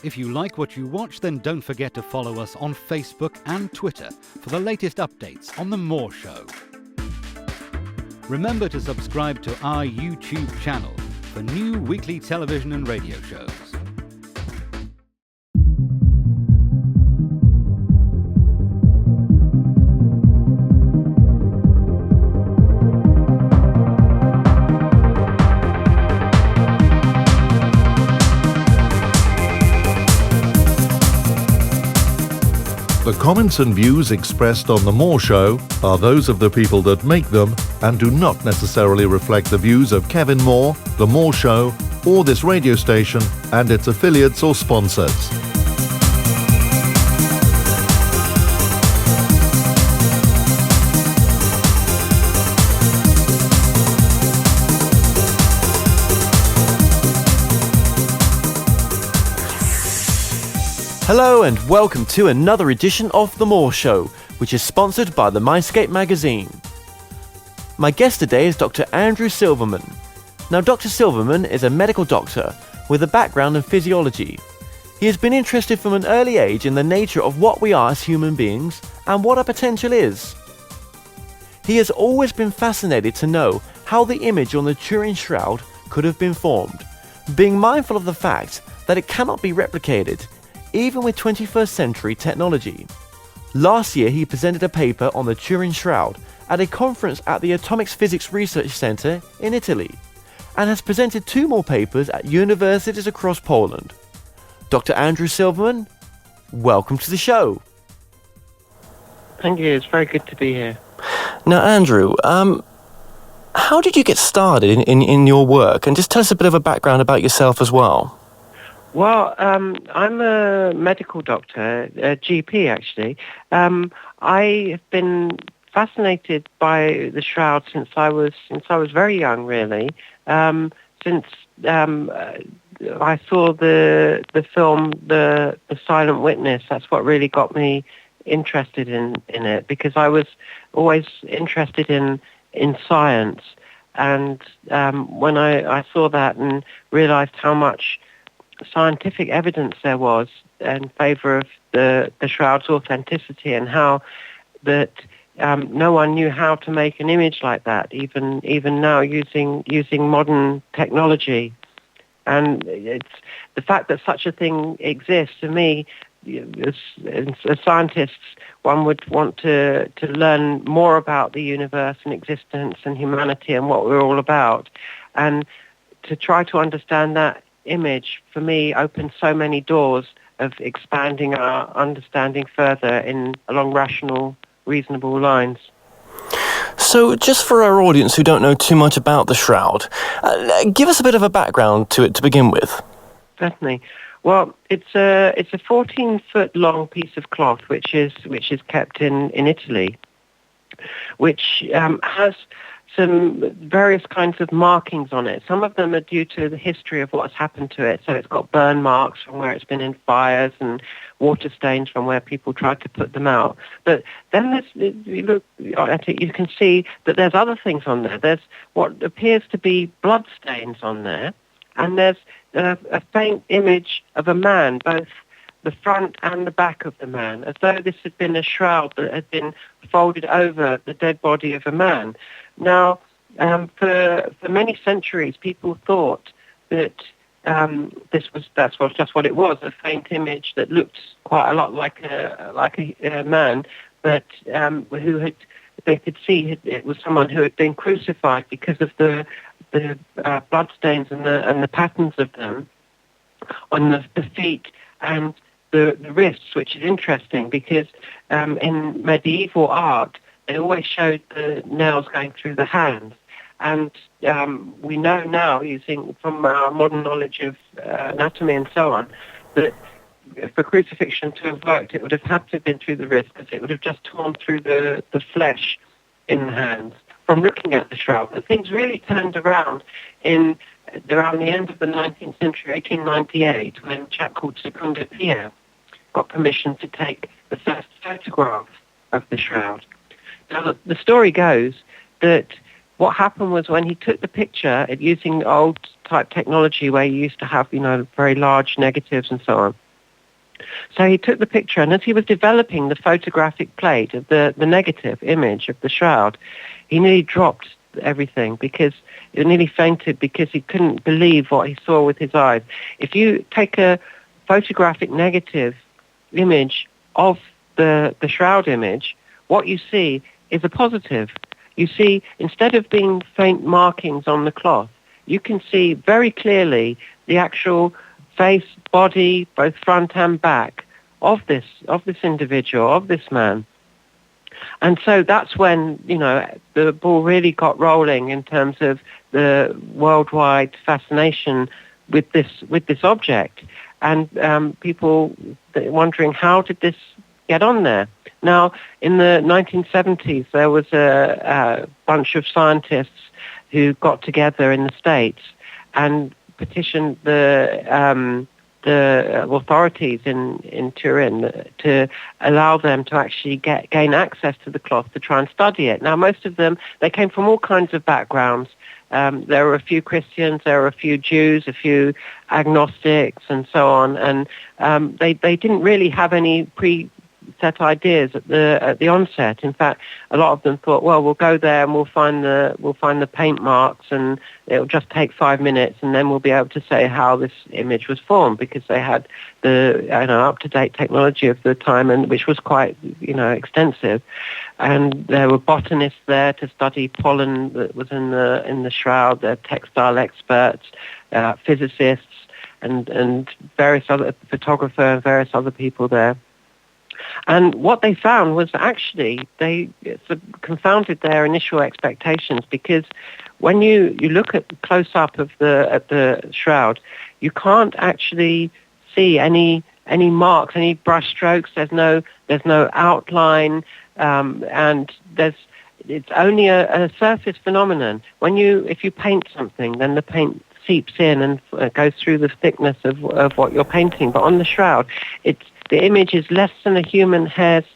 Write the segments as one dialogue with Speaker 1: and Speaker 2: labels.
Speaker 1: If you like what you watch, then don't forget to follow us on Facebook and Twitter for the latest updates on The More Show. Remember to subscribe to our YouTube channel for new weekly television and radio shows.
Speaker 2: The comments and views expressed on The More Show are those of the people that make them and do not necessarily reflect the views of Kevin Moore, The More Show, or this radio station and its affiliates or sponsors.
Speaker 3: Hello and welcome to another edition of The More Show, which is sponsored by the Mindscape magazine. My guest today is Dr. Andrew Silverman. Now, Dr. Silverman is a medical doctor with a background in physiology. He has been interested from an early age in the nature of what we are as human beings and what our potential is. He has always been fascinated to know how the image on the Turin Shroud could have been formed, being mindful of the fact that it cannot be replicated even with 21st century technology. Last year he presented a paper on the Turin Shroud at a conference at the Atomic Physics Research Center in Italy, and has presented 2 more papers at universities across Poland. Dr. Andrew Silverman, welcome to the show.
Speaker 4: Thank you, it's very good to be here.
Speaker 3: Now Andrew, how did you get started in your work? And just tell us a bit of a background about yourself as well.
Speaker 4: Well, I'm a medical doctor, a GP actually. I have been fascinated by the shroud since I was very young, really. Since I saw the film The Silent Witness, that's what really got me interested in it, because I was always interested in science, and when I saw that and realized how much scientific evidence there was in favor of the shroud's authenticity, and how that no one knew how to make an image like that, even now using modern technology. And it's the fact that such a thing exists, to me, as scientists, one would want to learn more about the universe and existence and humanity and what we're all about, and to try to understand that image, for me, opened so many doors of expanding our understanding further along rational, reasonable lines.
Speaker 3: So, just for our audience who don't know too much about the shroud, give us a bit of a background to it to begin with.
Speaker 4: Certainly. Well, it's a 14-foot long piece of cloth which is kept in Italy, which has some various kinds of markings on it. Some of them are due to the history of what's happened to it. So it's got burn marks from where it's been in fires and water stains from where people tried to put them out. But then you look at it, you can see that there's other things on there. There's what appears to be blood stains on there, and there's a faint image of a man, both the front and the back of the man, as though this had been a shroud that had been folded over the dead body of a man. Now, for many centuries, people thought that that's just what it was, a faint image that looked quite a lot like a man, but they could see it was someone who had been crucified because of the blood stains and the patterns of them on the feet and the wrists, which is interesting because in medieval art they always showed the nails going through the hands, and we know now, using from our modern knowledge of anatomy and so on, that for crucifixion to have worked, it would have had to have been through the wrist, because it would have just torn through the flesh in the hands from looking at the shroud. But things really turned around around the end of the 19th century, 1898, when a chap called Pierre got permission to take the first photograph of the shroud. Now, the story goes that what happened was, when he took the picture using old type technology where you used to have, very large negatives and so on, So he took the picture, and as he was developing the photographic plate of the negative image of the shroud, he nearly dropped everything because he nearly fainted because he couldn't believe what he saw with his eyes. If you take a photographic negative image of the shroud image, what you see is a positive. You see, instead of being faint markings on the cloth, you can see very clearly the actual face, body, both front and back of this individual, of this man. And so that's when, the ball really got rolling in terms of the worldwide fascination with this object, and people wondering, how did this get on there? Now, in the 1970s, there was a bunch of scientists who got together in the States and petitioned the authorities in Turin to allow them to actually gain access to the cloth to try and study it. Now, most of them, they came from all kinds of backgrounds. There were a few Christians, there were a few Jews, a few agnostics, and so on. And they didn't really have any set ideas at the onset. In fact, a lot of them thought, well, we'll go there and we'll find the paint marks, and it'll just take 5 minutes, and then we'll be able to say how this image was formed, because they had the up-to-date technology of the time, and which was quite extensive. And there were botanists there to study pollen that was in the shroud. There were textile experts, physicists, and various other photographers, and various other people there. And what they found was actually they confounded their initial expectations, because when you look at close up of at the shroud, you can't actually see any marks, any brush strokes. There's no outline, and it's only a surface phenomenon. If you paint something, then the paint seeps in and goes through the thickness of what you're painting. But on the shroud, the image is less than a human hair's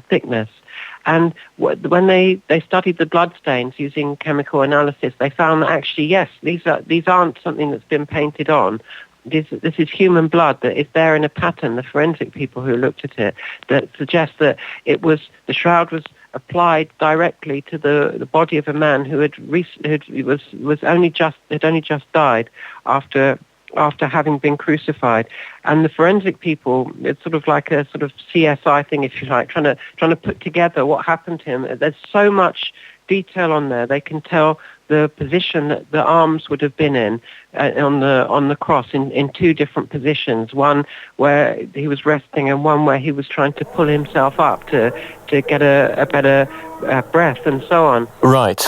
Speaker 4: thickness. And when they studied the blood stains using chemical analysis, they found that actually, yes, these aren't something that's been painted on. This is human blood that is there in a pattern. The forensic people who looked at it, that suggests that the shroud was applied directly to the body of a man who had only just died after having been crucified. And the forensic people, it's sort of like a sort of CSI thing, if you like, trying to put together what happened to him. There's so much detail on there. They can tell the position that the arms would have been in on the cross in two different positions, one where he was resting and one where he was trying to pull himself up to get a better breath, and so on.
Speaker 3: Right.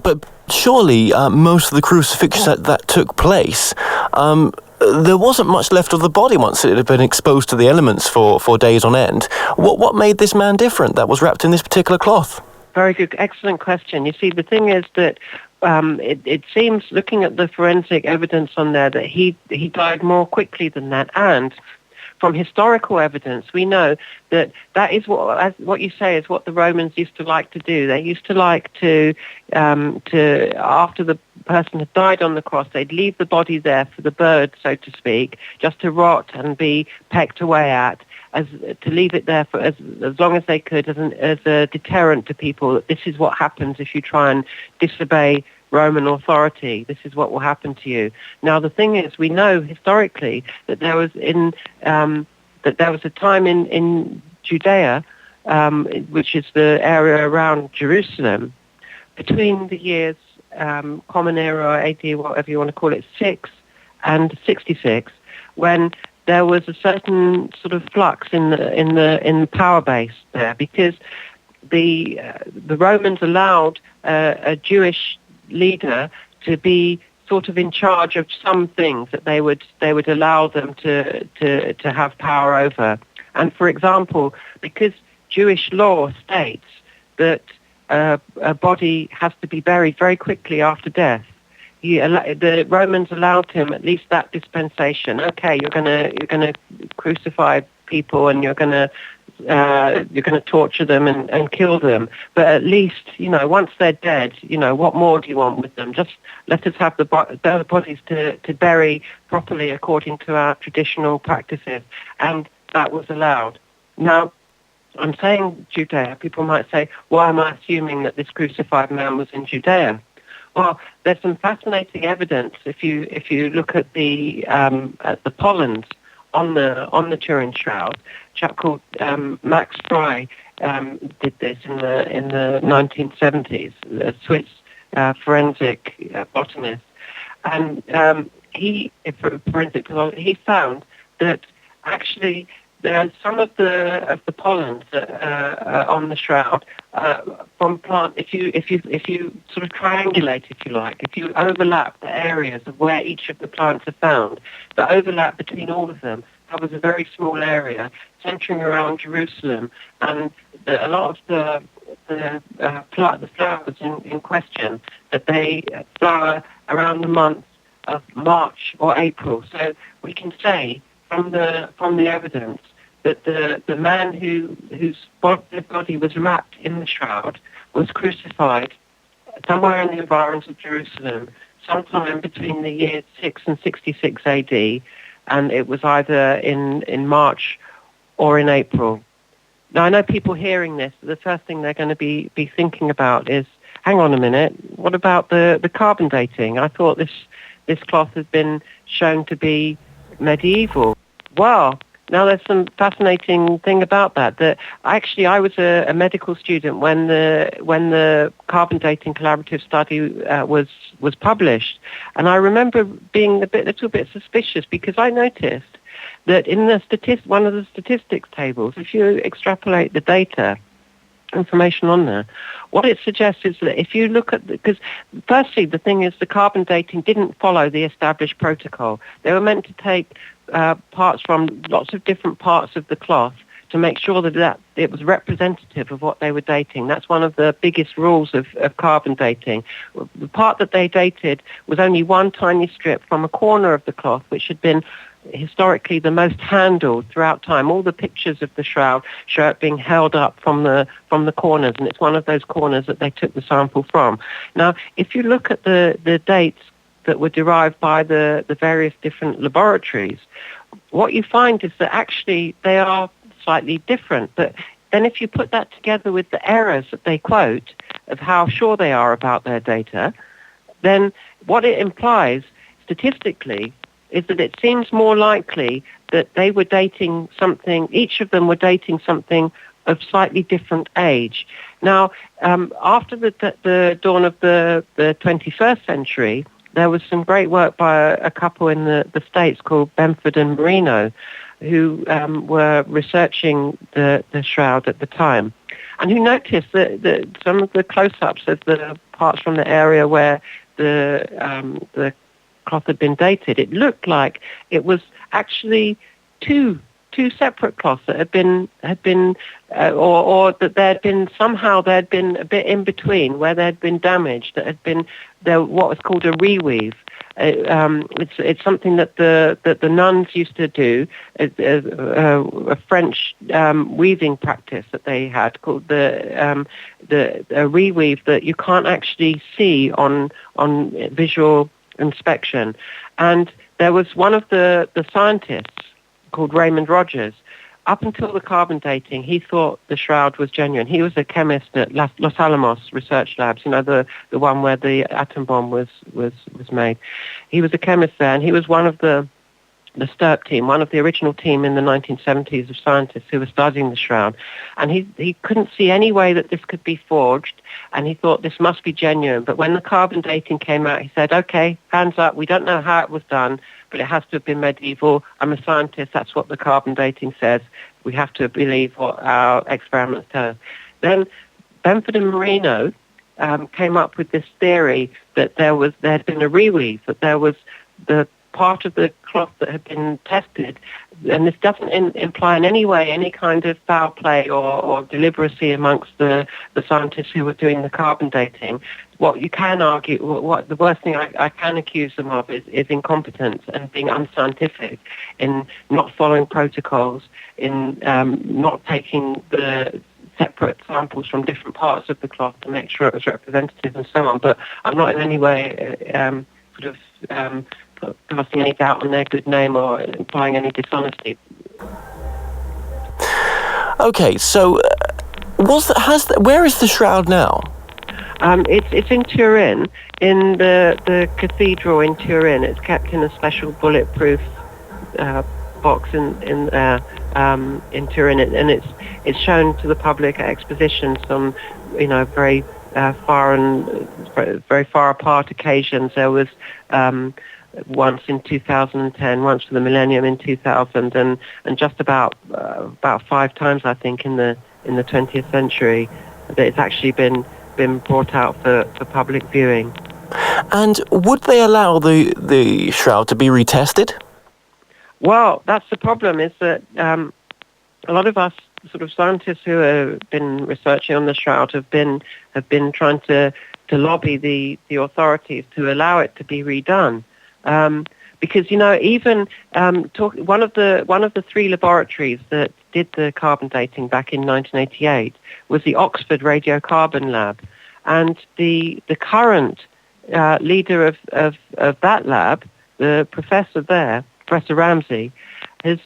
Speaker 3: But surely most of the crucifixions that took place, there wasn't much left of the body once it had been exposed to the elements for days on end. What made this man different that was wrapped in this particular cloth?
Speaker 4: Very good, excellent question. You see, the thing is that it seems, looking at the forensic evidence on there, that he died more quickly than that. And from historical evidence, we know that is what you say is what the Romans used to like to do. They used to like to after the person had died on the cross, they'd leave the body there for the birds, so to speak, just to rot and be pecked away at, to leave it there for as long as they could, as a deterrent to people. That this is what happens if you try and disobey Roman authority. This is what will happen to you. Now, the thing is, we know historically that there was a time in Judea, which is the area around Jerusalem, between the years Common Era, AD, whatever you want to call it, 6 and 66, when there was a certain sort of flux in the power base there, because the Romans allowed a Jewish leader to be sort of in charge of some things that they would allow them to have power over. And for example, because Jewish law states that a body has to be buried very quickly after death, the Romans allowed him at least that dispensation. Okay, you're gonna crucify people, and you're gonna you're going to torture them and kill them. But at least, once they're dead, what more do you want with them? Just let us have the bodies to bury properly according to our traditional practices. And that was allowed. Now, I'm saying Judea. People might say, why am I assuming that this crucified man was in Judea? Well, there's some fascinating evidence if you look at the pollens on the Turin Shroud. A chap called Max Fry did this in the 1970s, a Swiss forensic botanist, and he found that actually there are some of the pollens on the shroud from plant. If you sort of triangulate, if you like, if you overlap the areas of where each of the plants are found, the overlap between all of them covers a very small area centering around Jerusalem, and a lot of the flowers in question that they flower around the month of March or April. So we can say from the evidence that the man whose body was wrapped in the shroud was crucified somewhere in the environs of Jerusalem, sometime between the years 6 and 66 AD, and it was either in March or in April. Now, I know people hearing this, the first thing they're going to be thinking about is, hang on a minute, what about the carbon dating? I thought this cloth had been shown to be medieval. Well, now there's some fascinating thing about that actually I was a medical student when the carbon dating collaborative study was published, and I remember being a little bit suspicious because I noticed that in one of the statistics tables, if you extrapolate the data information on there, what it suggests is that if you look at because firstly the thing is the carbon dating didn't follow the established protocol. They were meant to take parts from lots of different parts of the cloth to make sure that it was representative of what they were dating. That's one of the biggest rules of carbon dating. The part that they dated was only one tiny strip from a corner of the cloth, which had been historically the most handled throughout time. All the pictures of the shroud show it being held up from the corners, and it's one of those corners that they took the sample from. Now, if you look at the dates that were derived by the various different laboratories, what you find is that actually they are slightly different. But then if you put that together with the errors that they quote of how sure they are about their data, then what it implies statistically is that it seems more likely that they were dating something, each of them were dating something of slightly different age. Now, after the dawn of the 21st century, there was some great work by a couple in the States called Benford and Marino, who were researching the shroud at the time, and who noticed that some of the close-ups of the parts from the area where the cloth had been dated, it looked like it was actually two separate cloths that had been or that there had been a bit in between where there had been damage, that had been what was called a reweave. It's something that the nuns used to do, a French weaving practice that they had called the reweave that you can't actually see on visual inspection. And there was one of the scientists called Raymond Rogers. Up until the carbon dating, he thought the shroud was genuine. He was a chemist at Los Alamos Research Labs, the one where the atom bomb was made. He was a chemist there, and he was one of the STIRP team, one of the original team in the 1970s of scientists who were studying the shroud. And he couldn't see any way that this could be forged, and he thought this must be genuine. But when the carbon dating came out, he said, okay, hands up, we don't know how it was done, but it has to have been medieval. I'm a scientist, that's what the carbon dating says. We have to believe what our experiments tell us. Then Benford and Marino came up with this theory that there had been a reweave, that there was the part of the cloth that had been tested, and this doesn't imply in any way any kind of foul play or deliberacy amongst the scientists who were doing the carbon dating. what you can argue, what the worst thing I can accuse them of is incompetence and being unscientific, in not following protocols, in not taking the separate samples from different parts of the cloth to make sure it was representative and so on. But I'm not in any way casting any doubt on their good name or implying any dishonesty.
Speaker 3: Okay, so where is the shroud now?
Speaker 4: It's in Turin, in the cathedral in Turin. It's kept in a special bulletproof box in Turin, and it's shown to the public at expositions on, very very far apart occasions. There was once in 2010, once for the millennium in 2000, and just about 5 times, I think, in the 20th century, that it's actually been brought out for public viewing.
Speaker 3: And would they allow the shroud to be retested?
Speaker 4: Well, that's the problem, is that a lot of us sort of scientists who have been researching on the shroud have been trying to lobby the authorities to allow it to be redone. Because even one of the 3 laboratories that did the carbon dating back in 1988 was the Oxford Radiocarbon Lab, and the current leader of that lab, the professor there, Professor Ramsey, has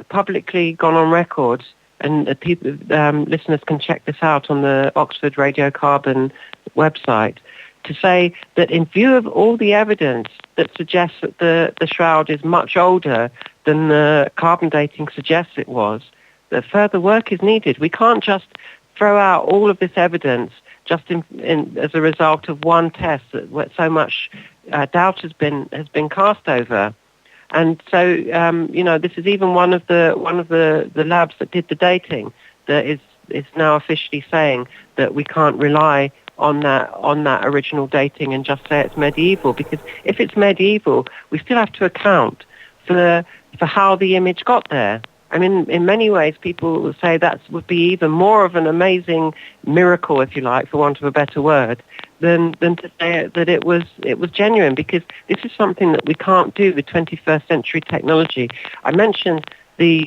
Speaker 4: publicly gone on record, and listeners can check this out on the Oxford Radiocarbon website, to say that in view of all the evidence that suggests that the shroud is much older than the carbon dating suggests it was, that further work is needed. We can't just throw out all of this evidence just as a result of one test that so much doubt has been cast over. And so, this is even one of the labs that did the dating that is now officially saying that we can't rely on that original dating and just say it's medieval, because if it's medieval, we still have to account for how the image got there. I mean, in many ways, people will say that would be even more of an amazing miracle, if you like, for want of a better word, than to say that it was genuine, because this is something that we can't do with 21st century technology. I mentioned the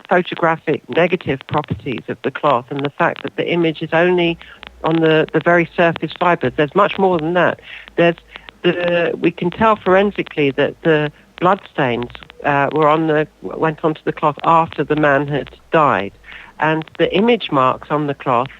Speaker 4: photographic negative properties of the cloth and the fact that the image is only on the very surface fibers. There's much more than that. We can tell forensically that the bloodstains went onto the cloth after the man had died, and the image marks on the cloth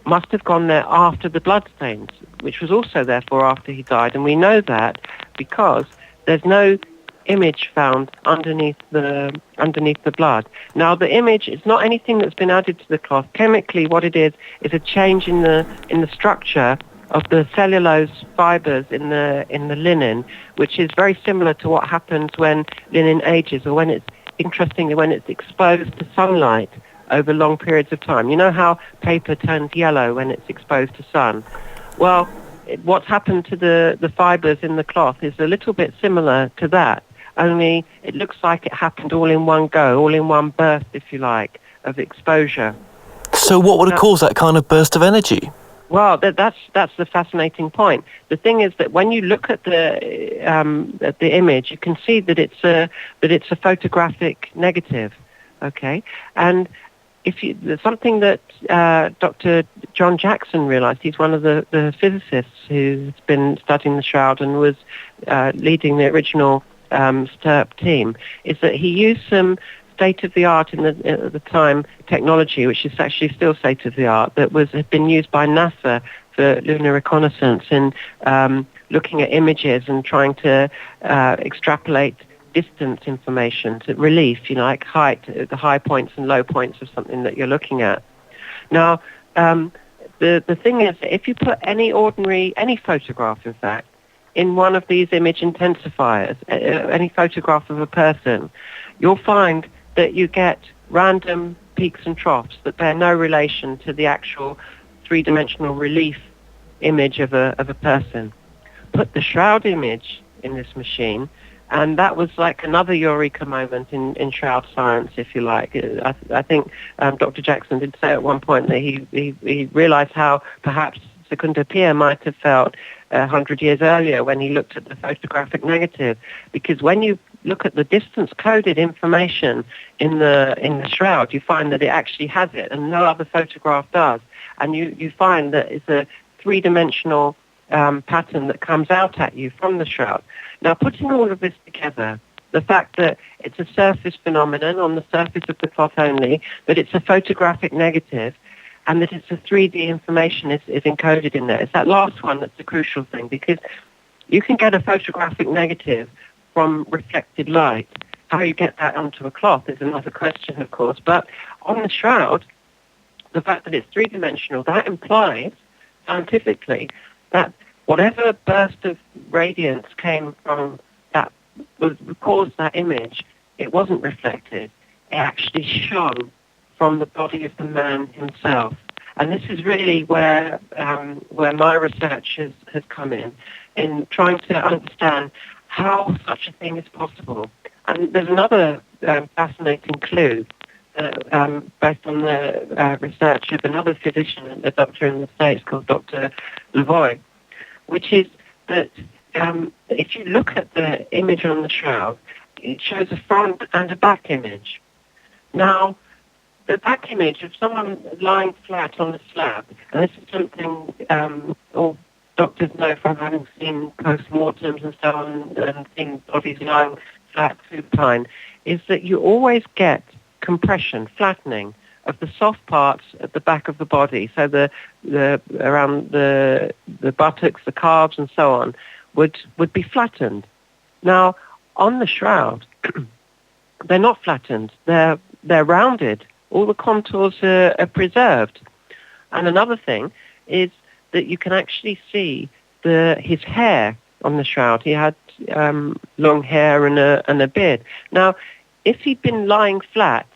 Speaker 4: must have gone there after the bloodstains, which was also therefore after he died. And we know that because there's no image found underneath the blood. Now, the image is not anything that's been added to the cloth. Chemically, what it is a change in the structure of the cellulose fibers in the linen, which is very similar to what happens when linen ages, or when it's exposed to sunlight over long periods of time. You know how paper turns yellow when it's exposed to sun? Well, what's happened to the fibers in the cloth is a little bit similar to that, only it looks like it happened all in one go, all in one burst, if you like, of exposure.
Speaker 3: So what would have caused that kind of burst of energy?
Speaker 4: Well, that's the fascinating point. The thing is that when you look at the image, you can see that it's a photographic negative. Okay, and there's something that Dr. John Jackson realized. He's one of the physicists who's been studying the shroud and was leading the original STURP team, is that he used some state-of-the-art at the time technology, which is actually still state-of-the-art, that had been used by NASA for lunar reconnaissance and looking at images and trying to extrapolate distance information to relief, like height, the high points and low points of something that you're looking at. Now, the thing is, if you put any photograph, in fact, in one of these image intensifiers, any photograph of a person, you'll find that you get random peaks and troughs that bear no relation to the actual three-dimensional relief image of a person. Put the shroud image in this machine, and that was like another eureka moment in shroud science, if you like. I think Dr. Jackson did say at one point that he realized how perhaps Secunda Pia might have felt 100 years earlier when he looked at the photographic negative. Because when you look at the distance-coded information in the shroud, you find that it actually has it, and no other photograph does. And you find that it's a three-dimensional pattern that comes out at you from the shroud. Now, putting all of this together, the fact that it's a surface phenomenon on the surface of the cloth only, that it's a photographic negative, and that it's a 3D information is encoded in there. It's that last one that's the crucial thing, because you can get a photographic negative from reflected light. How you get that onto a cloth is another question, of course. But on the shroud, the fact that it's three-dimensional, that implies, scientifically, that whatever burst of radiance came from that caused that image, it wasn't reflected. It actually shone from the body of the man himself. And this is really where my research has come in trying to understand how such a thing is possible. And there's another fascinating clue based on the research of another physician, a doctor in the States called Dr. Lavoie, which is that if you look at the image on the shroud, it shows a front and a back image. Now, the back image of someone lying flat on a slab, and this is something all doctors know from having seen post-mortems and so on, and seeing bodies lying flat supine, is that you always get compression, flattening of the soft parts at the back of the body. So the around the buttocks, the calves, and so on would be flattened. Now, on the shroud, they're not flattened. They're rounded. All the contours are preserved. And another thing is that you can actually see his hair on the shroud. He had long hair and a beard. Now, if he'd been lying flat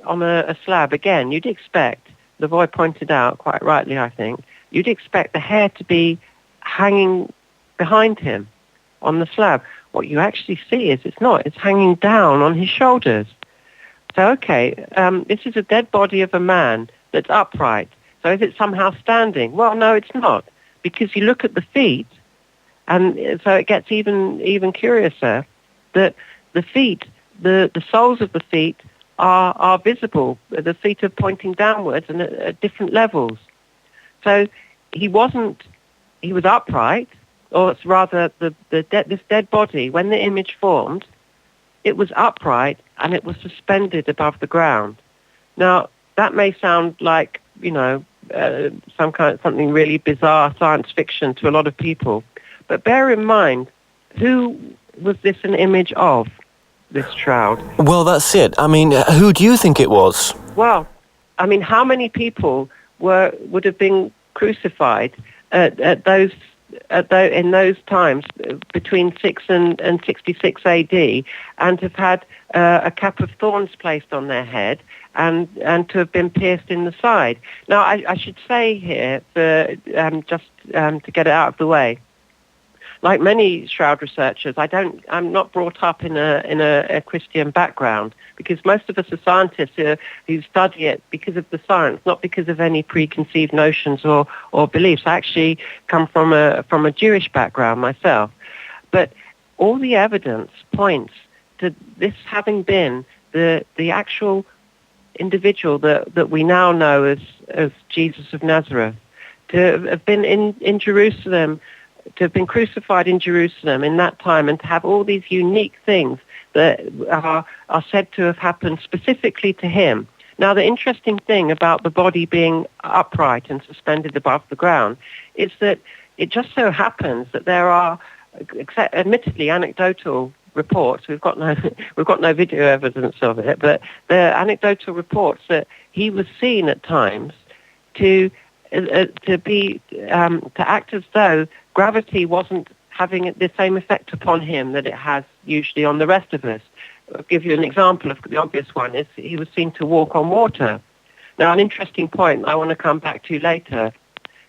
Speaker 4: on a slab, again, you'd expect, Lavoie pointed out, quite rightly, I think, you'd expect the hair to be hanging behind him on the slab. What you actually see is it's not. It's hanging down on his shoulders. So, okay, this is a dead body of a man that's upright. So is it somehow standing? Well, no, it's not, because you look at the feet, and so it gets even curiouser, that the feet, the soles of the feet are visible. The feet are pointing downwards and at different levels. So he was upright, or it's rather this dead body, when the image formed, it was upright and it was suspended above the ground. Now, that may sound like, something really bizarre science fiction to a lot of people, but bear in mind, who was this an image of, this shroud?
Speaker 3: Well, that's it. I mean, who do you think it was?
Speaker 4: Well, I mean, how many people would have been crucified in those times between 6 and 66 AD, and have had a cap of thorns placed on their head and to have been pierced in the side? Now, I should say here, just to get it out of the way, like many shroud researchers, I'm not brought up in a Christian background, because most of us are scientists who study it because of the science, not because of any preconceived notions or beliefs. I actually come from a Jewish background myself. But all the evidence points to this having been the actual individual that we now know as Jesus of Nazareth, to have been in Jerusalem, to have been crucified in Jerusalem in that time, and to have all these unique things that are said to have happened specifically to him. Now, the interesting thing about the body being upright and suspended above the ground is that it just so happens that there are, admittedly, anecdotal reports. We've got no video evidence of it, but there are anecdotal reports that he was seen at times to act as though gravity wasn't having the same effect upon him that it has usually on the rest of us. I'll give you an example of the obvious one. Is he was seen to walk on water. Now, an interesting point I want to come back to later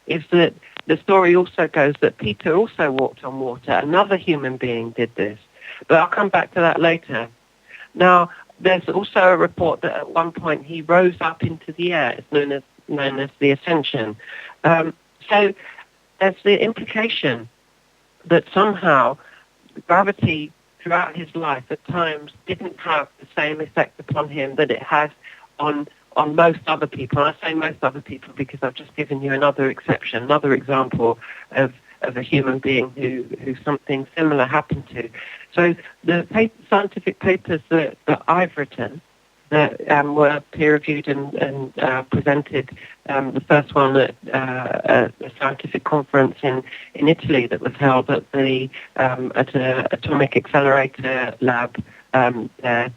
Speaker 4: is that the story also goes that Peter also walked on water. Another human being did this. But I'll come back to that later. Now, there's also a report that at one point he rose up into the air. It's known as the Ascension. So there's the implication that somehow gravity throughout his life at times didn't have the same effect upon him that it has on most other people. And I say most other people because I've just given you another exception, another example of a human being who something similar happened to. So the scientific papers that I've written that were peer-reviewed and presented, the first one at a scientific conference in Italy that was held at an atomic accelerator lab. The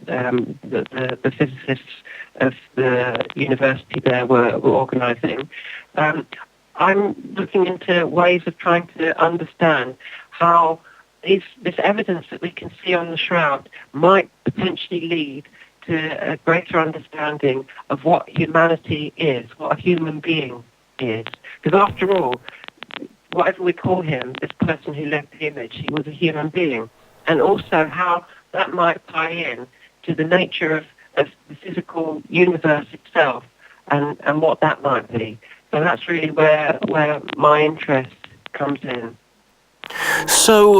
Speaker 4: physicists of the university there were organising. I'm looking into ways of trying to understand how this evidence that we can see on the shroud might potentially lead to a greater understanding of what humanity is, what a human being is. Because after all, whatever we call him, this person who left the image, he was a human being. And also how that might tie in to the nature of the physical universe itself and what that might be. So that's really where my interest comes in.
Speaker 3: So,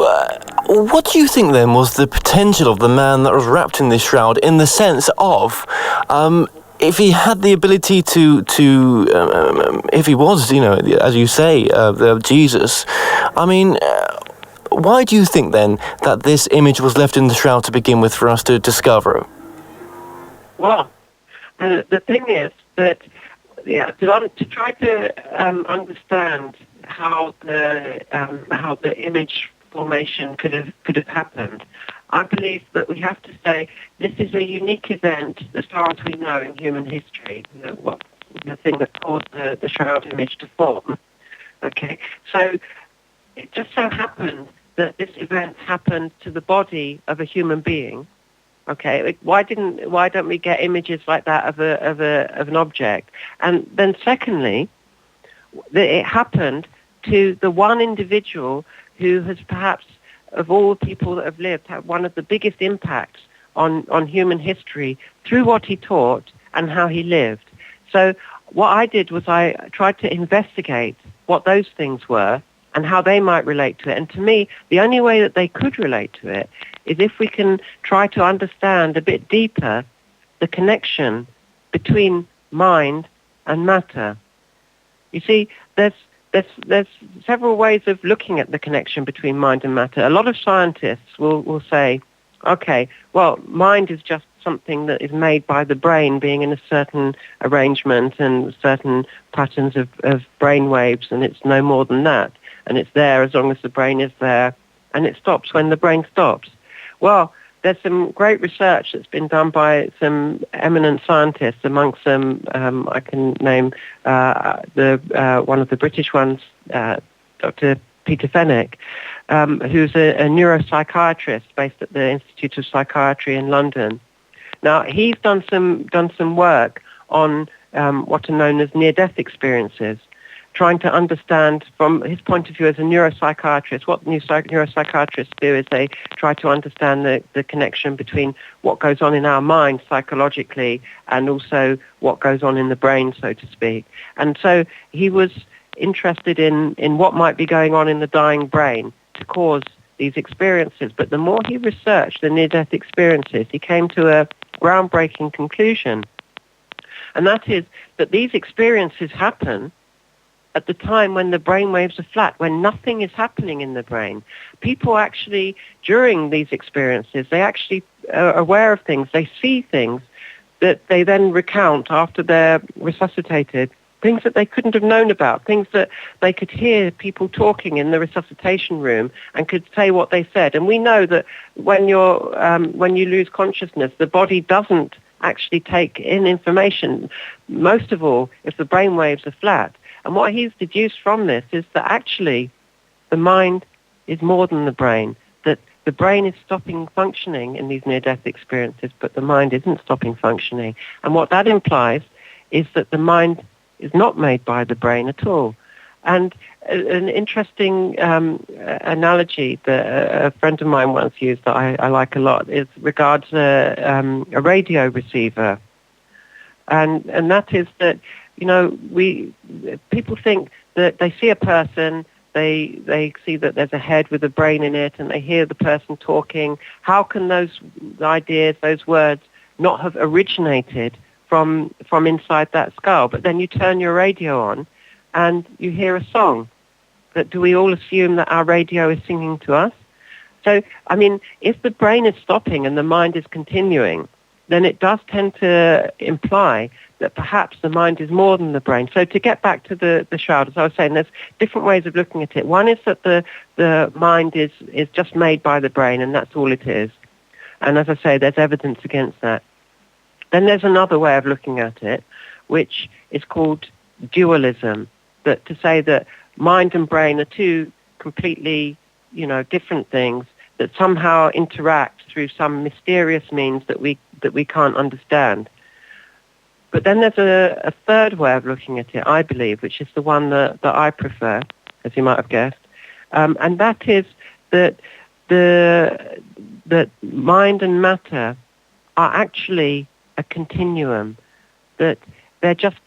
Speaker 3: what do you think then was the potential of the man that was wrapped in this shroud, in the sense of, if he had the ability to if he was, as you say, Jesus, I mean, why do you think then that this image was left in the shroud to begin with for us to discover?
Speaker 4: Well, the thing is that, to try to understand how the image formation could have happened, I believe that we have to say this is a unique event as far as we know in human history. The thing that caused the shroud image to form. Okay, so it just so happened that this event happened to the body of a human being. Okay, why don't we get images like that of an object? And then secondly, that it happened to the one individual who has perhaps, of all the people that have lived, had one of the biggest impacts on human history through what he taught and how he lived. So what I did was I tried to investigate what those things were and how they might relate to it. And to me, the only way that they could relate to it is if we can try to understand a bit deeper the connection between mind and matter. You see, there's several ways of looking at the connection between mind and matter. A lot of scientists will say, okay, well, mind is just something that is made by the brain being in a certain arrangement and certain patterns of brain waves, and it's no more than that. And it's there as long as the brain is there, and it stops when the brain stops. Well, there's some great research that's been done by some eminent scientists. Amongst them, I can name one of the British ones, Dr. Peter Fenwick, who's a neuropsychiatrist based at the Institute of Psychiatry in London. Now, he's done some work on what are known as near-death experiences, trying to understand from his point of view as a neuropsychiatrist. What neuropsychiatrists do is they try to understand the connection between what goes on in our mind psychologically and also what goes on in the brain, so to speak. And so he was interested in what might be going on in the dying brain to cause these experiences. But the more he researched the near-death experiences, he came to a groundbreaking conclusion. And that is that these experiences happen at the time when the brain waves are flat, when nothing is happening in the brain. People actually, during these experiences, they actually are aware of things. They see things that they then recount after they're resuscitated, things that they couldn't have known about, things that they could hear people talking in the resuscitation room and could say what they said. And we know that when you lose consciousness, the body doesn't actually take in information, most of all if the brain waves are flat. And what he's deduced from this is that actually the mind is more than the brain, that the brain is stopping functioning in these near-death experiences, but the mind isn't stopping functioning. And what that implies is that the mind is not made by the brain at all. And an interesting analogy that a friend of mine once used that I like a lot is regards a radio receiver. And that is that, people think that they see a person, they see that there's a head with a brain in it, and they hear the person talking. How can those ideas, those words, not have originated from inside that skull? But then you turn your radio on, and you hear a song. But do we all assume that our radio is singing to us? So, I mean, if the brain is stopping and the mind is continuing, then it does tend to imply that perhaps the mind is more than the brain. So to get back to the shroud, as I was saying, there's different ways of looking at it. One is that the mind is just made by the brain, and that's all it is. And as I say, there's evidence against that. Then there's another way of looking at it, which is called dualism, that to say that mind and brain are two completely, different things that somehow interact through some mysterious means that we can't understand. But then there's a third way of looking at it, I believe, which is the one that I prefer, as you might have guessed, and that is that that mind and matter are actually a continuum, that they're just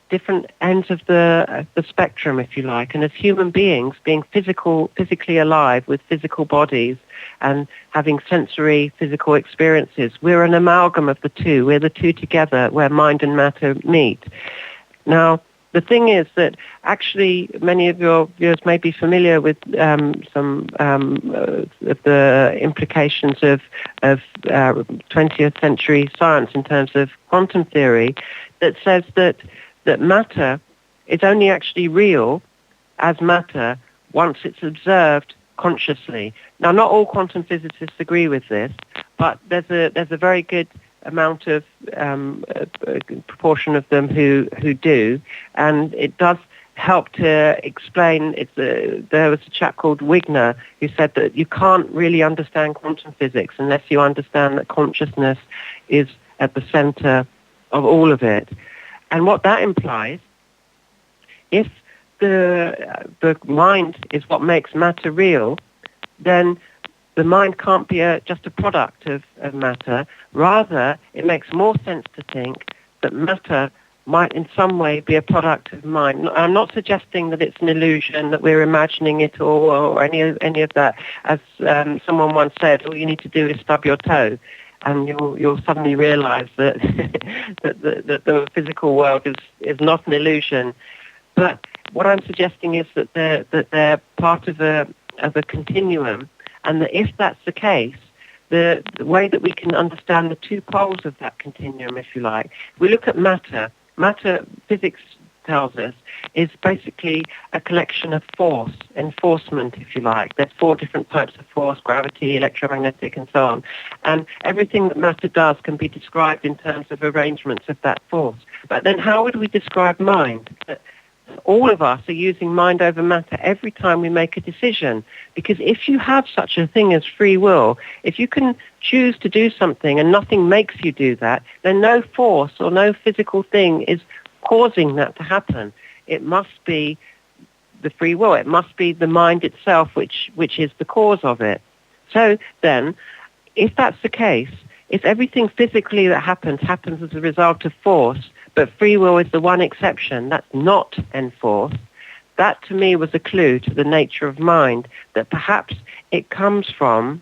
Speaker 4: different ends of the spectrum, if you like. And as human beings, being physically alive with physical bodies and having sensory physical experiences, we're an amalgam of the two. We're the two together where mind and matter meet. Now, the thing is that actually many of your viewers may be familiar with some of the implications of 20th century science in terms of quantum theory that says that matter is only actually real as matter once it's observed consciously. Now, not all quantum physicists agree with this, but there's a very good amount of proportion of them who do, and it does help to explain. There was a chap called Wigner who said that you can't really understand quantum physics unless you understand that consciousness is at the center of all of it. And what that implies, if the mind is what makes matter real, then the mind can't be just a product of matter. Rather, it makes more sense to think that matter might in some way be a product of mind. I'm not suggesting that it's an illusion, that we're imagining it or any of that. As someone once said, all you need to do is stub your toe, and you'll suddenly realize that that the physical world is not an illusion. But what I'm suggesting is that they're part of a continuum, and that if that's the case, the way that we can understand the two poles of that continuum, if you like, we look at matter. Matter, physics tells us, is basically a collection of force, enforcement, if you like. There's 4 different types of force: gravity, electromagnetic, and so on. And everything that matter does can be described in terms of arrangements of that force. But then how would we describe mind? All of us are using mind over matter every time we make a decision. Because if you have such a thing as free will, if you can choose to do something and nothing makes you do that, then no force or no physical thing is causing that to happen. It must be the free will. It must be the mind itself which is the cause of it. So then, if that's the case, if everything physically that happens as a result of force, but free will is the one exception that's not enforced, that to me was a clue to the nature of mind, that perhaps it comes from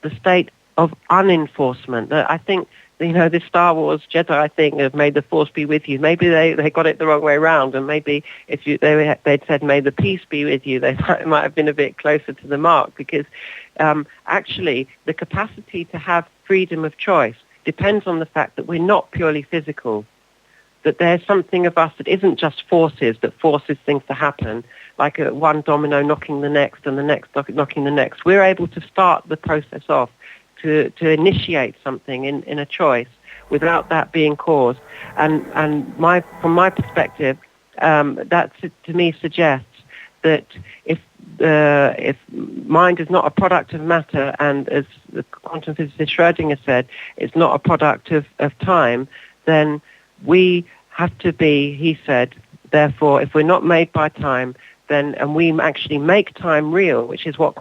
Speaker 4: the state of unenforcement. That I think, the Star Wars Jedi thing of "May the Force be with you." Maybe they got it the wrong way around, and maybe if they'd said "May the peace be with you," they might have been a bit closer to the mark. Because actually, the capacity to have freedom of choice depends on the fact that we're not purely physical. That there's something of us that isn't just forces, that forces things to happen, like one domino knocking the next and the next knocking the next. We're able to start the process off, to initiate something in a choice without that being caused. And from my perspective, that to me suggests that if mind is not a product of matter, and as the quantum physicist Schrödinger said, it's not a product of time, then we have to be, he said, therefore, if we're not made by time, then, and we actually make time real, which is what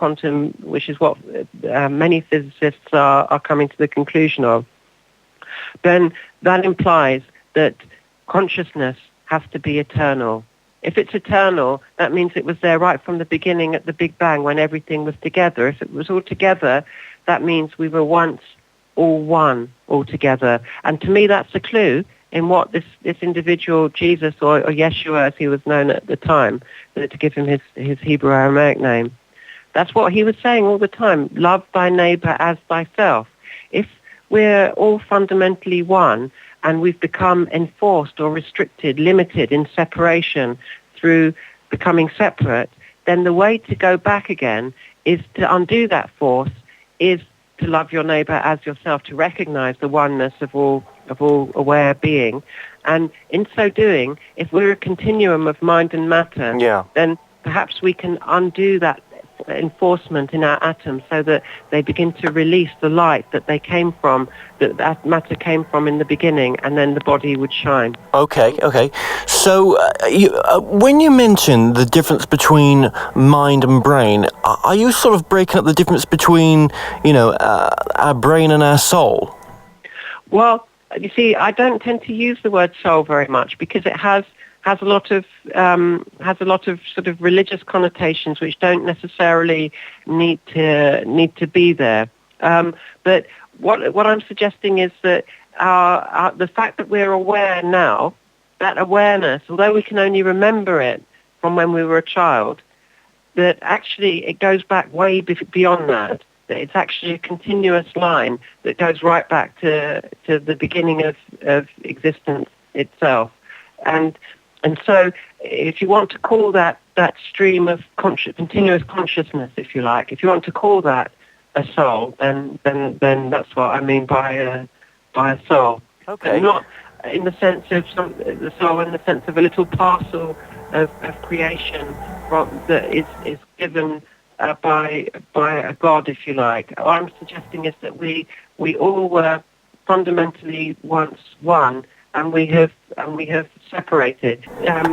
Speaker 4: many physicists are coming to the conclusion of, then that implies that consciousness has to be eternal. if it's eternal, that means it was there right from the beginning at the Big Bang when everything was together. If it was all together, that means we were once all one, all together. And to me, that's a clue in what this individual, Jesus or Yeshua, as he was known at the time, to give him his Hebrew Aramaic name. That's what he was saying all the time. Love thy neighbor as thyself. If we're all fundamentally one and we've become enforced or restricted, limited in separation through becoming separate, then the way to go back again is to undo that force, is to love your neighbor as yourself, to recognize the oneness of all aware being. And in so doing, if we're a continuum of mind and matter, then perhaps we can undo that enforcement in our atoms so that they begin to release the light that they came from, that matter came from in the beginning, and then the body would shine.
Speaker 3: Okay. So when you mention the difference between mind and brain, are you sort of breaking up the difference between, our brain and our soul?
Speaker 4: Well, you see, I don't tend to use the word soul very much because it has a lot of sort of religious connotations which don't necessarily need to be there. But what I'm suggesting is that the fact that we're aware now, that awareness, although we can only remember it from when we were a child, that actually it goes back way beyond that. That it's actually a continuous line that goes right back to the beginning of existence itself. And so if you want to call that stream of continuous consciousness, if you like, if you want to call that a soul, then that's what I mean by a soul.
Speaker 3: Okay.
Speaker 4: Not in the sense of the soul in the sense of a little parcel of creation that is given by a God, if you like. What I'm suggesting is that we all were fundamentally once one, and we have separated.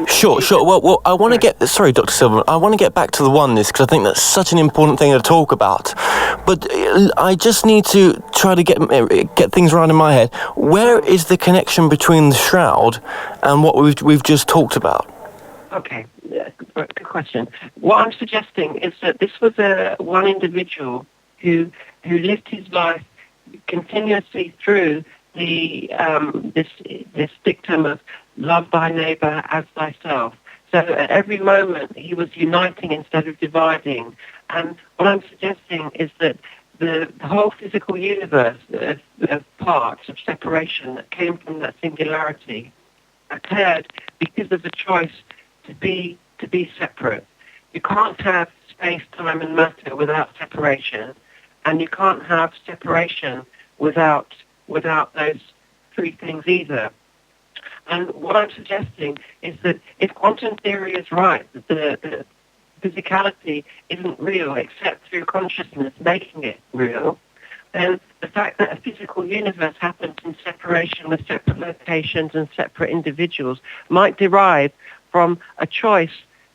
Speaker 3: Sure. Well, I want to get... Sorry, Dr. Silverman. I want to get back to the oneness because I think that's such an important thing to talk about. But I just need to try to get things right in my head. Where is the connection between the shroud and what we've just talked about?
Speaker 4: Okay, good question. What I'm suggesting is that this was one individual who lived his life continuously through this dictum of love thy neighbor as thyself. So at every moment he was uniting instead of dividing. And what I'm suggesting is that the whole physical universe of parts, of separation that came from that singularity occurred because of the choice to be separate. You can't have space, time and matter without separation, and you can't have separation without those three things either. And what I'm suggesting is that if quantum theory is right, that the physicality isn't real except through consciousness making it real, then the fact that a physical universe happens in separation with separate locations and separate individuals might derive from a choice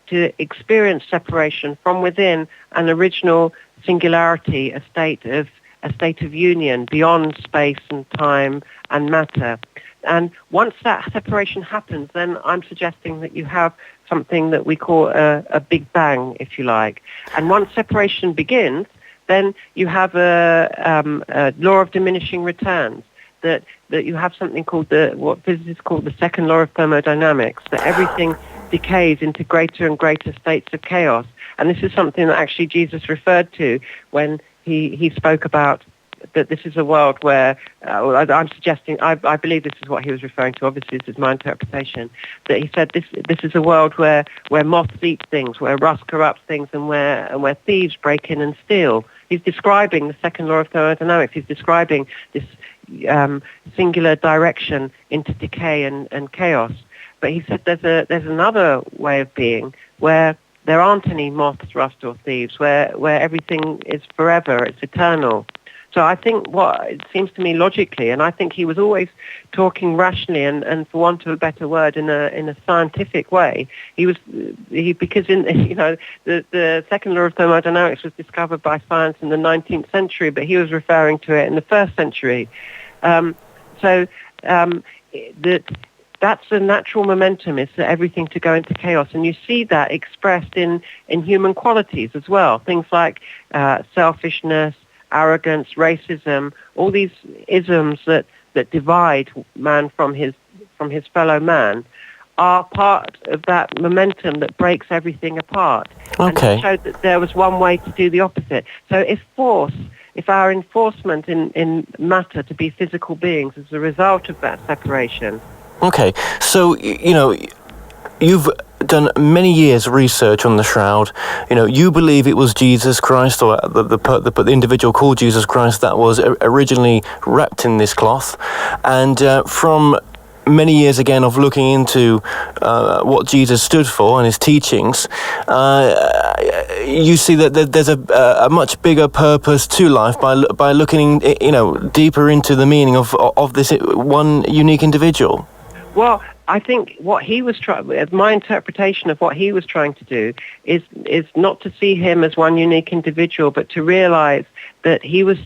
Speaker 4: to experience separation from within an original singularity, a state of union beyond space and time and matter. And once that separation happens, then I'm suggesting that you have something that we call a Big Bang, if you like. And once separation begins, then you have a law of diminishing returns, that you have something called what physicists call the second law of thermodynamics, that everything decays into greater and greater states of chaos. And this is something that actually Jesus referred to when he spoke about that this is a world where, I'm suggesting, I believe this is what he was referring to, obviously this is my interpretation, that he said this is a world where moths eat things, where rust corrupts things, and where thieves break in and steal. He's describing the second law of thermodynamics. He's describing this singular direction into decay and chaos. But he said there's another way of being where there aren't any moths, rust, or thieves, where everything is forever, it's eternal. So I think what it seems to me logically, and I think he was always talking rationally and for want of a better word, in a scientific way. Because the second law of thermodynamics was discovered by science in the 19th century, but he was referring to it in the 1st century. That that's the natural momentum, is for everything to go into chaos. And you see that expressed in human qualities as well. Things like selfishness, arrogance, racism, all these isms that divide man from his fellow man are part of that momentum that breaks everything apart.
Speaker 3: Okay.
Speaker 4: And it showed that there was one way to do the opposite. So if our enforcement in matter to be physical beings is a result of that separation.
Speaker 3: Okay, so, you've done many years of research on the Shroud. You believe it was Jesus Christ, or the individual called Jesus Christ, that was originally wrapped in this cloth. And from many years again of looking into what Jesus stood for and his teachings, you see that there's a much bigger purpose to life by looking, deeper into the meaning of this one unique individual.
Speaker 4: Well, I think what he was my interpretation of what he was trying to do is not to see him as one unique individual, but to realize that he was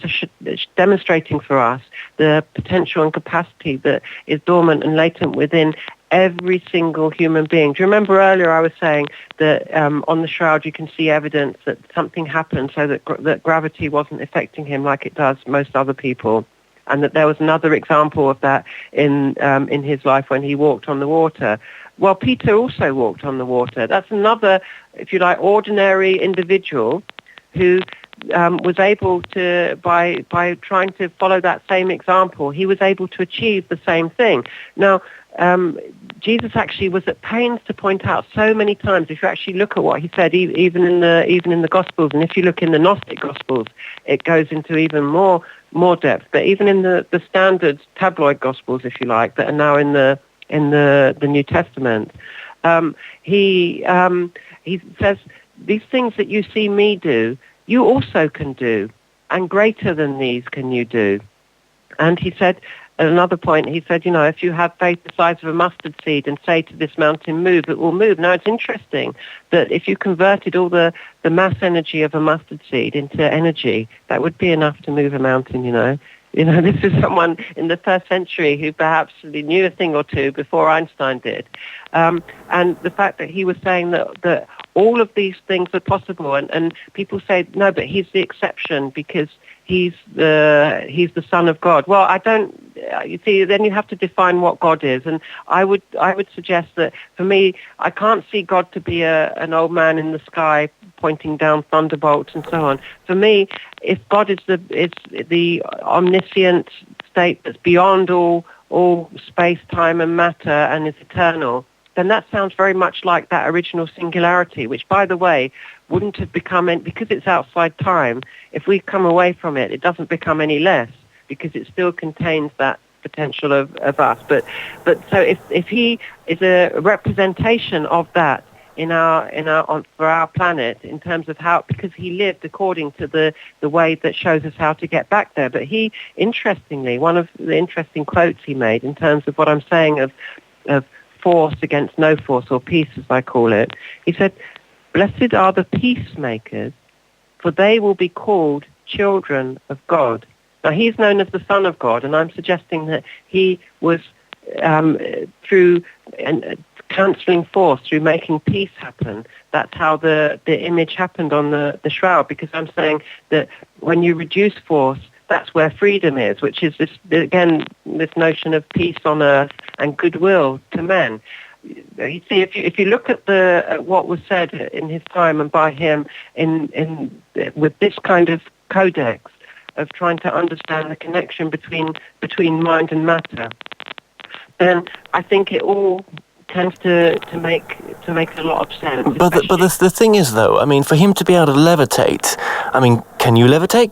Speaker 4: demonstrating for us the potential and capacity that is dormant and latent within every single human being. Do you remember earlier I was saying that on the Shroud you can see evidence that something happened so that gravity wasn't affecting him like it does most other people? And that there was another example of that in his life when he walked on the water. Well, Peter also walked on the water. That's another, if you like, ordinary individual who was able to, by trying to follow that same example, he was able to achieve the same thing. Now, Jesus actually was at pains to point out so many times, if you actually look at what he said, even in the Gospels, and if you look in the Gnostic Gospels, it goes into even more depth. But even in the standard tabloid Gospels, if you like, that are now in the New Testament, he says, these things that you see me do, you also can do, and greater than these can you do. And he said, at another point, he said, if you have faith the size of a mustard seed and say to this mountain, move, it will move. Now, it's interesting that if you converted all the mass energy of a mustard seed into energy, that would be enough to move a mountain, This is someone in the first century who perhaps knew a thing or two before Einstein did. And the fact that he was saying that all of these things are possible, and people say, no, but he's the exception because he's the Son of God. Well, I don't. You see, then you have to define what God is, and I would suggest that for me, I can't see God to be an old man in the sky pointing down thunderbolts and so on. For me, if God is the omniscient state that's beyond all space, time, and matter, and is eternal, then that sounds very much like that original singularity, which, by the way, wouldn't have become, because it's outside time, if we come away from it, it doesn't become any less, because it still contains that potential of us. But so if he is a representation of that for our planet, in terms of how, because he lived according to the way that shows us how to get back there. But he, interestingly, one of the interesting quotes he made in terms of what I'm saying of force against no force, or peace as I call it, he said, "Blessed are the peacemakers, for they will be called children of God." Now, he's known as the Son of God, and I'm suggesting that he was, through cancelling force, through making peace happen, that's how the image happened on the Shroud, because I'm saying that when you reduce force, that's where freedom is, which is this notion of peace on earth and goodwill to men. You see, if you look at what was said in his time and by him with this kind of codex of trying to understand the connection between mind and matter, then I think it all tends to make a lot of sense.
Speaker 3: But the thing is, though, I mean, for him to be able to levitate, I mean, can you levitate?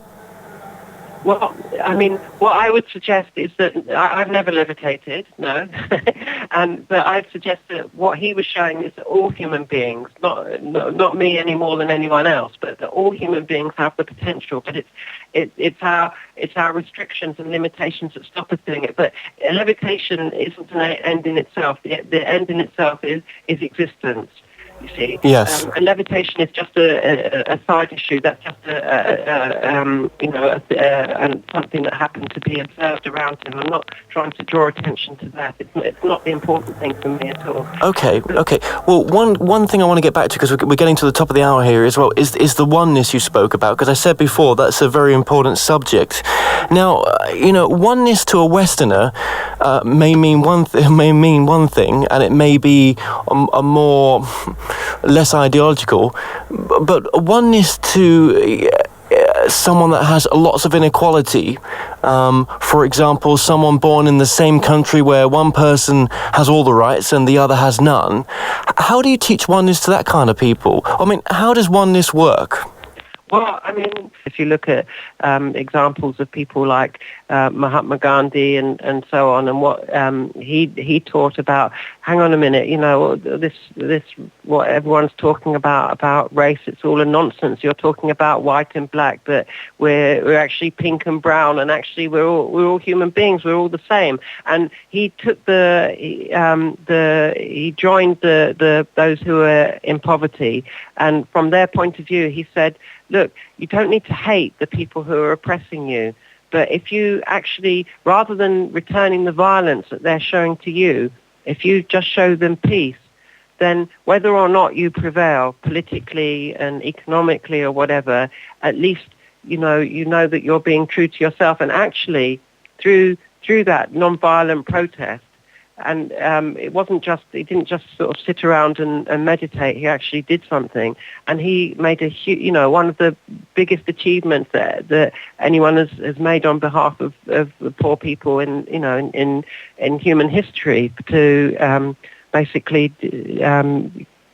Speaker 4: Well, I mean, what I would suggest is that I've never levitated, no, but I'd suggest that what he was showing is that all human beings, not me any more than anyone else, but that all human beings have the potential. But it's our restrictions and limitations that stop us doing it. But levitation isn't an end in itself. The end in itself is existence. You see,
Speaker 3: Yes.
Speaker 4: and levitation is just a side issue. That's just and something that happened to be observed around him. I'm not trying to draw attention to that. It's not the important thing for me at all.
Speaker 3: Okay. Well, one thing I want to get back to, because we're getting to the top of the hour here as well, is the oneness you spoke about. Because I said before that's a very important subject. Now, oneness to a Westerner may mean one thing, and it may be a more less ideological, but oneness to someone that has lots of inequality, for example, someone born in the same country where one person has all the rights and the other has none. How do you teach oneness to that kind of people? I mean, how does oneness work?
Speaker 4: Well, I mean, if you look at examples of people like Mahatma Gandhi and so on, and what he taught about, hang on a minute, this what everyone's talking about race, it's all a nonsense. You're talking about white and black, but we're actually pink and brown, and actually we're all human beings. We're all the same. And he took he joined those who are in poverty, and from their point of view, he said, look, you don't need to hate the people who are oppressing you, but if you actually, rather than returning the violence that they're showing to you, if you just show them peace, then whether or not you prevail politically and economically or whatever, at least you know that you're being true to yourself. And actually, through that non-violent protest, and he didn't just sort of sit around and meditate. He actually did something, and he made one of the biggest achievements that anyone has made on behalf of the poor people in human history, to basically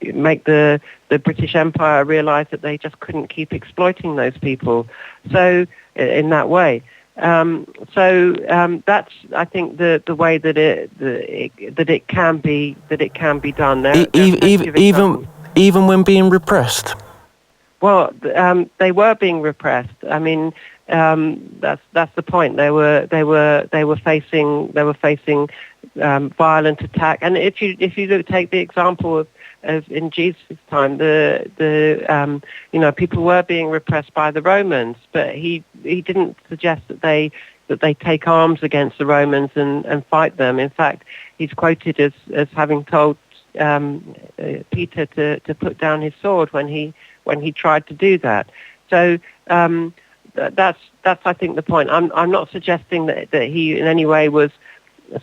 Speaker 4: make the British Empire realize that they just couldn't keep exploiting those people. So in that way. That's, I think, the way that it can be done.
Speaker 3: Even when being repressed.
Speaker 4: Well, they were being repressed. I mean, that's the point. They were facing violent attack. And if you take the example of in Jesus' time, people were being repressed by the Romans, but he didn't suggest that they take arms against the Romans and fight them. In fact, he's quoted as having told Peter to put down his sword when he tried to do that. So that's I think the point. I'm not suggesting that he in any way was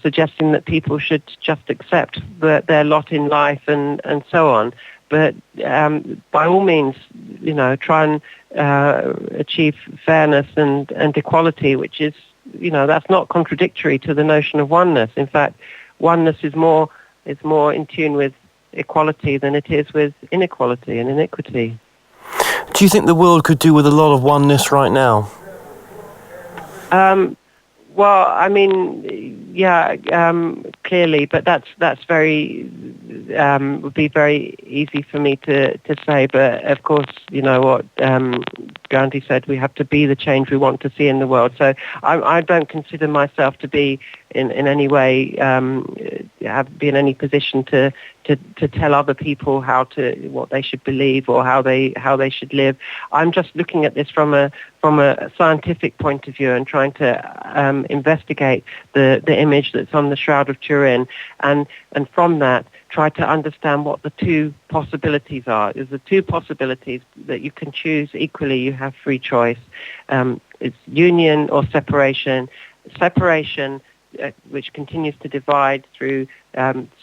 Speaker 4: suggesting that people should just accept their lot in life and so on. But by all means, try and achieve fairness and equality, which is, that's not contradictory to the notion of oneness. In fact, oneness is more in tune with equality than it is with inequality and iniquity.
Speaker 3: Do you think the world could do with a lot of oneness right now?
Speaker 4: Well, I mean, yeah, clearly, but that's very would be very easy for me to say. But of course, you know what Gandhi said: we have to be the change we want to see in the world. So I don't consider myself to be in any way be in any position to tell other people what they should believe or how they should live. I'm just looking at this from a scientific point of view and trying to investigate the image that's on the Shroud of Turin, and from that try to understand what the two possibilities are. There's the two possibilities that you can choose equally. You have free choice. It's union or separation. Separation, which continues to divide through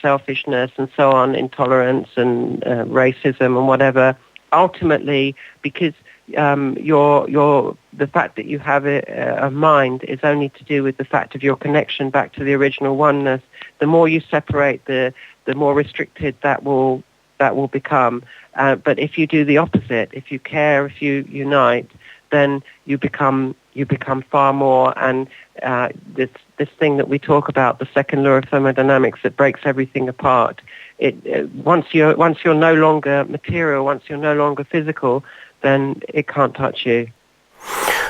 Speaker 4: selfishness and so on, intolerance and racism and whatever. Ultimately, because the fact that you have a mind is only to do with the fact of your connection back to the original oneness. The more you separate, the more restricted that will become. But if you do the opposite, if you care, if you unite, then you become far more. And this thing that we talk about, the second law of thermodynamics, that breaks everything apart. Once you're no longer material, once you're no longer physical, then it can't touch you.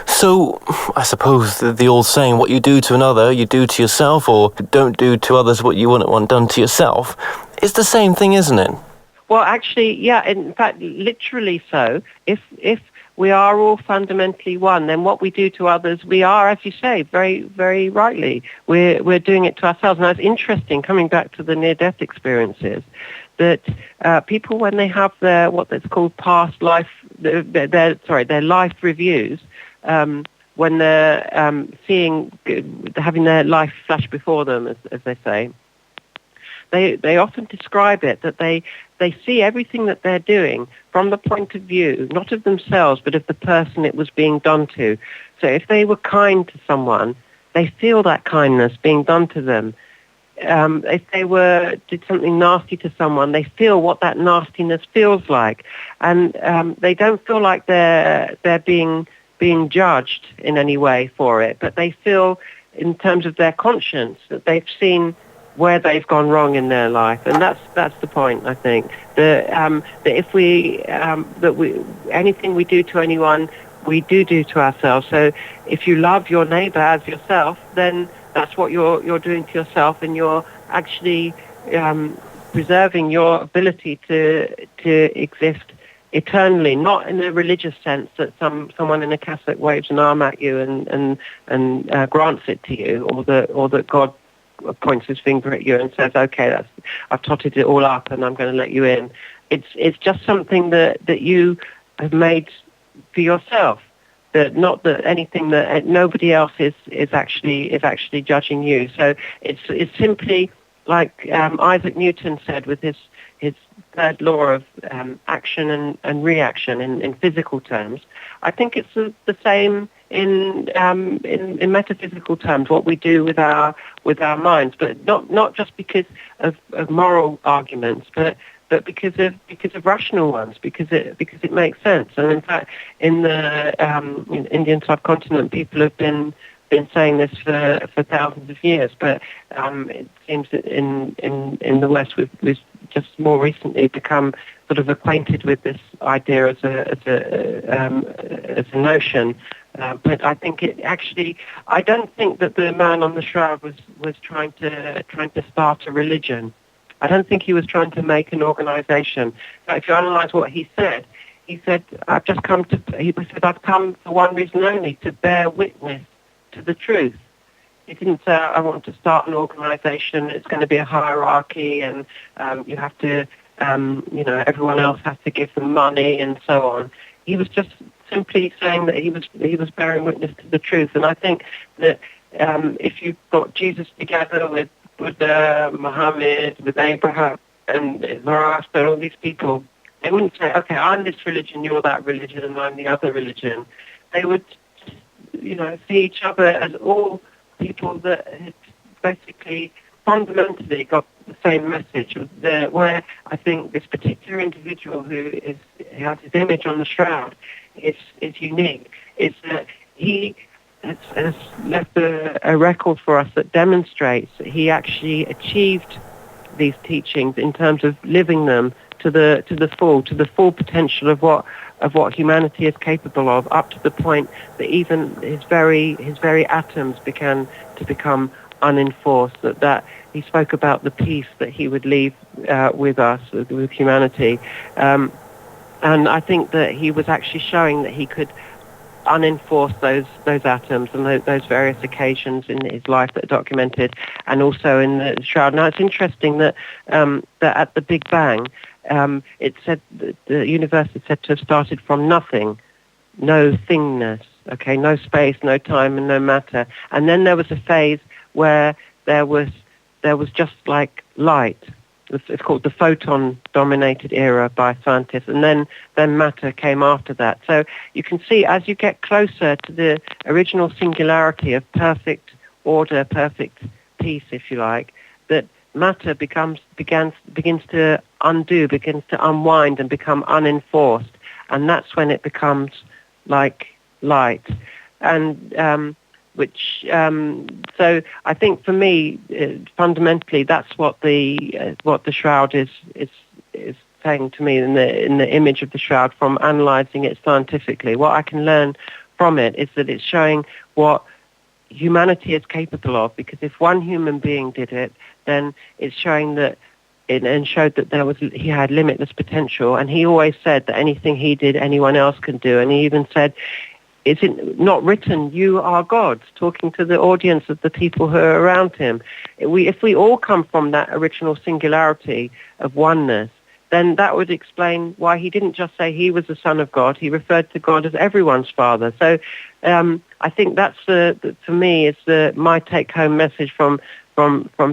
Speaker 3: So, I suppose the old saying, what you do to another, you do to yourself, or don't do to others what you wouldn't want done to yourself, is the same thing, isn't it?
Speaker 4: Well, actually, yeah, in fact, literally so. If we are all fundamentally one, then what we do to others, we are, as you say, very, very rightly, we're doing it to ourselves. Now, it's interesting, coming back to the near-death experiences, that people, when they have their, what that's called past life, their life reviews, when they're having their life flash before them, as they say, they often describe it that they see everything that they're doing from the point of view, not of themselves, but of the person it was being done to. So if they were kind to someone, they feel that kindness being done to them. If they did something nasty to someone, they feel what that nastiness feels like. And they don't feel like they're being judged in any way for it, but they feel, in terms of their conscience, that they've seen where they've gone wrong in their life, and that's the point. I think that if anything we do to anyone, we do to ourselves. So if you love your neighbour as yourself, then that's what you're doing to yourself, and you're actually preserving your ability to exist eternally, not in a religious sense that someone in a cassock waves an arm at you and grants it to you, or that God points his finger at you and says, okay, I've totted it all up and I'm going to let you in. It's just something that you have made for yourself, that not that anything that nobody else is actually judging you. So it's simply like Isaac Newton said with his third law of action and reaction in physical terms. I think it's the same in metaphysical terms, what we do with our minds, but not just because of moral arguments, but because of rational ones, because it makes sense. And in fact, in the Indian subcontinent, people have been saying this for thousands of years, but it seems that in the West we've just more recently become sort of acquainted with this idea as a notion. But I think I don't think that the man on the shroud was trying to start a religion. I don't think he was trying to make an organization. But if you analyze what he said, I've come for one reason only, to bear witness to the truth. He didn't say, I want to start an organization, it's going to be a hierarchy, and you have to, everyone else has to give them money and so on. He was just simply saying that he was bearing witness to the truth. And I think that if you've got Jesus together with Muhammad, with Abraham and Zoroaster, all these people, they wouldn't say, okay, I'm this religion, you're that religion, and I'm the other religion. They would, see each other as all people that had basically fundamentally got the same message. Where I think this particular individual who has his image on the shroud is unique. Is that he has left a record for us that demonstrates that he actually achieved these teachings in terms of living them to the full potential of what humanity is capable of, up to the point that even his very atoms began to become unenforced. That he spoke about the peace that he would leave with us, with humanity, and I think that he was actually showing that he could unenforce those atoms and those various occasions in his life that are documented, and also in the shroud. Now it's interesting that at the Big Bang, it said that the universe is said to have started from nothing, no thingness, okay, no space, no time, and no matter. And then there was a phase where there was just like light. It's called the photon-dominated era by scientists, and then matter came after that. So you can see, as you get closer to the original singularity of perfect order, perfect peace, if you like, that matter begins to undo, begins to unwind and become unenforced, and that's when it becomes like light. And so I think for me, fundamentally, that's what the shroud is saying to me in the image of the shroud. From analysing it scientifically, what I can learn from it is that it's showing what humanity is capable of. Because if one human being did it, then it's showing that and showed that he had limitless potential. And he always said that anything he did, anyone else can do. And he even said, "Is it not written, you are gods," talking to the audience of the people who are around him. If we all come from that original singularity of oneness, then that would explain why he didn't just say he was the Son of God. He referred to God as everyone's Father. So I think that's for me, is my take-home message from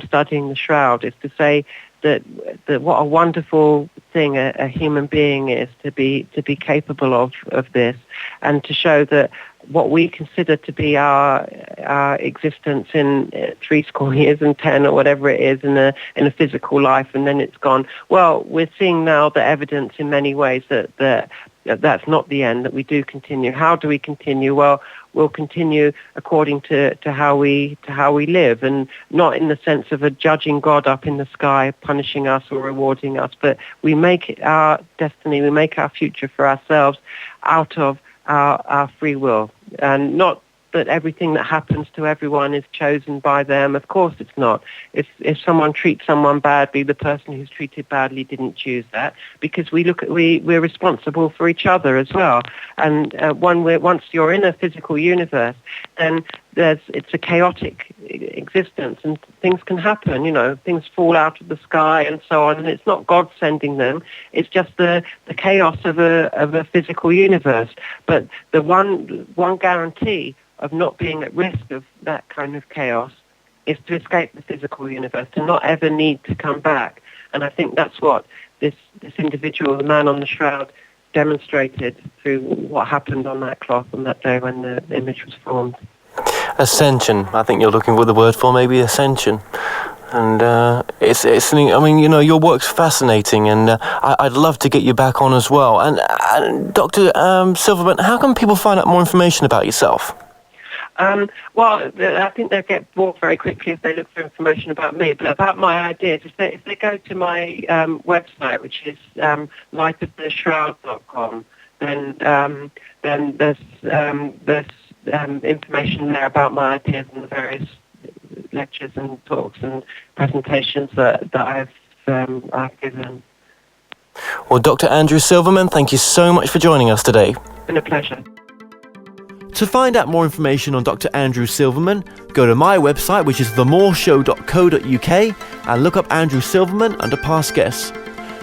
Speaker 4: studying the Shroud, is to say that what a wonderful thing a human being is to be capable of this, and to show that what we consider to be our existence in 70 years and 10 or whatever it is in a physical life, and then it's gone. Well, we're seeing now the evidence in many ways that that's not the end, that we do continue. How do we continue? Well, we'll continue according to how we live, and not in the sense of a judging God up in the sky, punishing us or rewarding us, but we make our destiny, we make our future for ourselves out of our free will. And not that everything that happens to everyone is chosen by them. Of course it's not. If someone treats someone badly, the person who's treated badly didn't choose that, because we're responsible for each other as well. And once you're in a physical universe, then it's a chaotic existence, and things can happen. Things fall out of the sky and so on, and it's not God sending them. It's just the chaos of a physical universe. But the one guarantee of not being at risk of that kind of chaos is to escape the physical universe, to not ever need to come back. And I think that's what this individual, the man on the shroud, demonstrated through what happened on that cloth on that day when the image was formed.
Speaker 3: Ascension, I think you're looking for the word for, maybe ascension. And it's something, your work's fascinating, and I'd love to get you back on as well. And Dr. Silverman, how can people find out more information about yourself?
Speaker 4: Well, I think they'll get bored very quickly if they look for information about me. But about my ideas, if they go to my website, which is lightoftheshroud.com, then there's information there about my ideas and the various lectures and talks and presentations that I've given.
Speaker 3: Well, Dr. Andrew Silverman, thank you so much for joining us today.
Speaker 4: It's been a pleasure.
Speaker 3: To find out more information on Dr. Andrew Silverman, go to my website, which is themoreshow.co.uk, and look up Andrew Silverman under past guests.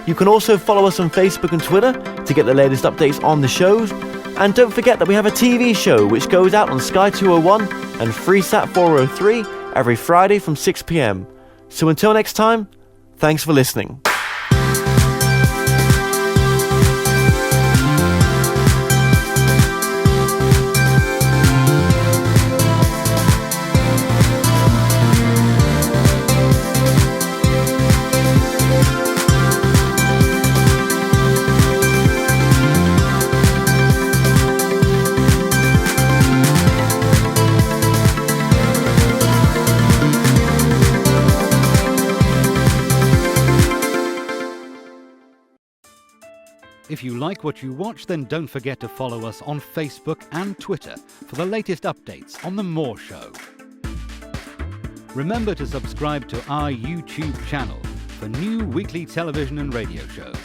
Speaker 3: You can also follow us on Facebook and Twitter to get the latest updates on the shows. And don't forget that we have a TV show which goes out on Sky 201 and FreeSat 403 every Friday from 6 p.m. So until next time, thanks for listening.
Speaker 1: If you like what you watch, then don't forget to follow us on Facebook and Twitter for the latest updates on The More Show. Remember to subscribe to our YouTube channel for new weekly television and radio shows.